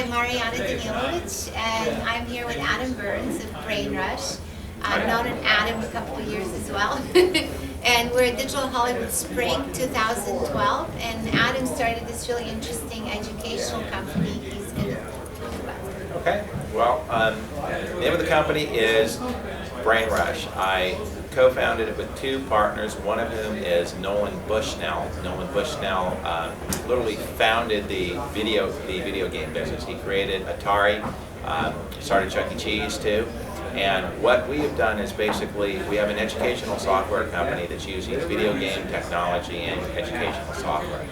I'm Mariana Danilovich, and I'm here with Adam Berns of Brain Rush. I've known Adam a couple of years as well. And we're at Digital Hollywood Spring 2012, and Adam started this really interesting educational company he's going to talk about. Okay, well, the name of the company is Brain Rush. I co-founded it with two partners, one of whom is Nolan Bushnell. Nolan Bushnell literally founded the video game business. He created Atari, started Chuck E. Cheese too. And what we have done is basically, we have an educational software company that's using video game technology and educational software.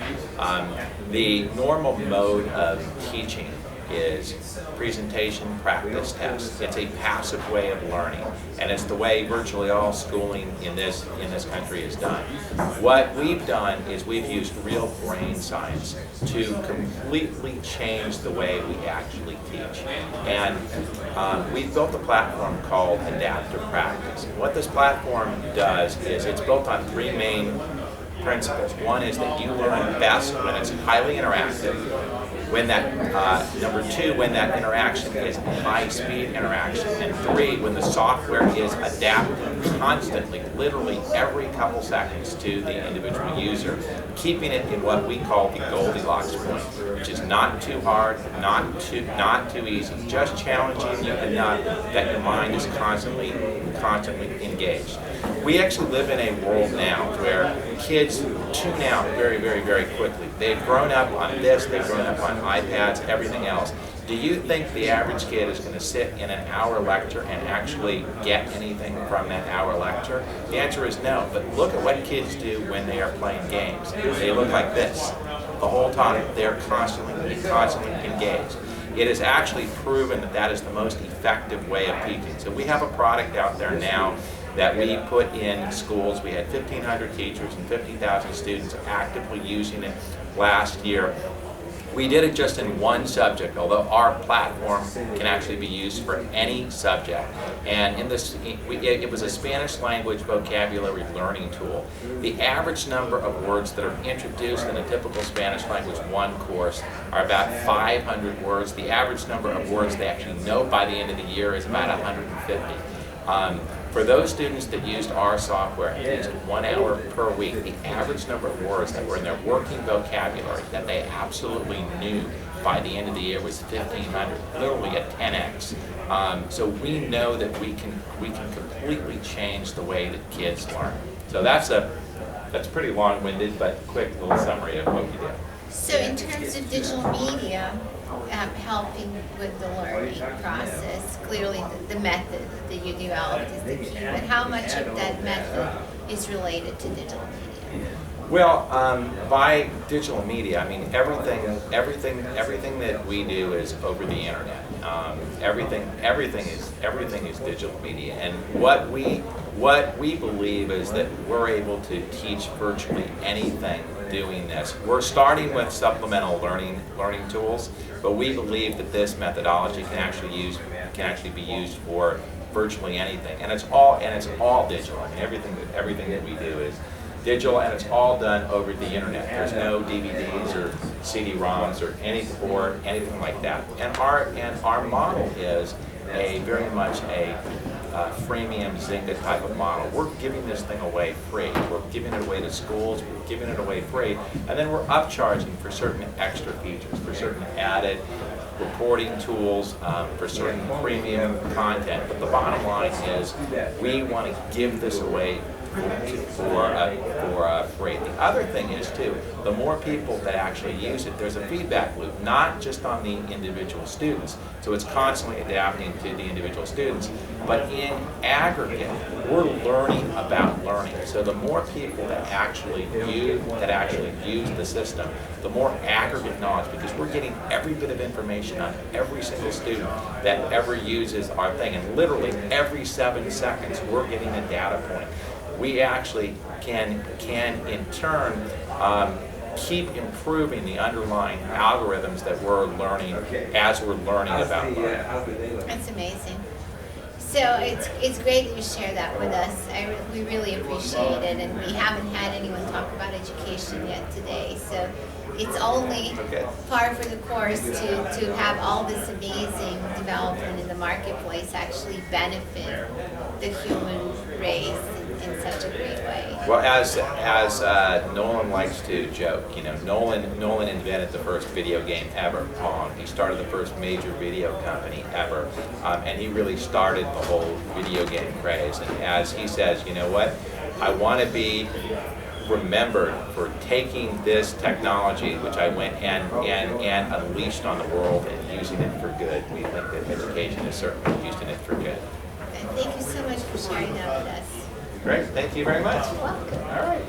The normal mode of teaching is presentation, practice, test. It's a passive way of learning, and it's the way virtually all schooling in this country is done. What we've done is we've used real brain science to completely change the way we actually teach. And we've built a platform called Adaptive Practice. What this platform does is it's built on three main principles. One is that you learn best when it's highly interactive. When that, number two, when that interaction is high-speed interaction, and three, when the software is adapting constantly, literally every couple seconds to the individual user, keeping it in what we call the Goldilocks point, which is not too hard, not too easy, just challenging you enough that your mind is constantly engaged. We actually live in a world now where kids tune out very, very, very quickly. They've grown up on this, they've grown up on iPads, everything else. Do you think the average kid is going to sit in an hour lecture and actually get anything from that hour lecture? The answer is no, but look at what kids do when they are playing games. They look like this the whole time. They're constantly engaged. It is actually proven that that is the most effective way of teaching. So we have a product out there now that we put in schools. We had 1,500 teachers and 50,000 students actively using it last year. We did it just in one subject, although our platform can actually be used for any subject. And in this, it was a Spanish language vocabulary learning tool. The average number of words that are introduced in a typical Spanish language 1 course are about 500 words. The average number of words they actually know by the end of the year is about 150. For those students that used our software at least 1 hour per week, the average number of words that were in their working vocabulary that they absolutely knew by the end of the year was 1,500, literally a 10x. So we know that we can completely change the way that kids learn. So that's pretty long-winded, but quick little summary of what we did. So in terms of digital media, helping with the learning process, clearly the method that you developed is the key, but how much of that method is related to digital media? Well, by digital media, I mean everything that we do is over the internet. Everything is digital media, and what we believe is that we're able to teach virtually anything doing this. We're starting with supplemental learning tools, but we believe that this methodology can actually be used for virtually anything, and it's all digital. I mean, everything that we do is digital, and it's all done over the internet. There's no DVDs or CD-ROMs or anything like that. And our model is very much a freemium Zynga type of model. We're giving this thing away free. We're giving it away to schools. We're giving it away free, and then we're upcharging for certain extra features, for certain added reporting tools, for certain premium content. But the bottom line is we want to give this away for free. The other thing is too, the more people that actually use it, there's a feedback loop, not just on the individual students, so it's constantly adapting to the individual students, but in aggregate, we're learning about learning. So the more people that actually use the system, the more aggregate knowledge, because we're getting every bit of information on every single student that ever uses our thing, and literally every 7 seconds we're getting a data point. We actually can in turn keep improving the underlying algorithms that we're learning as we're learning about learning. That's amazing. So it's great that you share that with us. We really appreciate it, and we haven't had anyone talk about education yet today. So it's only Okay. par for the course to have all this amazing development in the marketplace actually benefit the human race in such a great way. Well, as Nolan likes to joke, you know, Nolan invented the first video game ever, Pong. He started the first major video company ever, and he really started the whole video game craze. And as he says, you know what, I want to be remembered for taking this technology, which I went and unleashed on the world and using it for good. We think that education is certainly using it for good. And thank you so much for sharing that with us. Great, thank you very much. You're welcome. All right.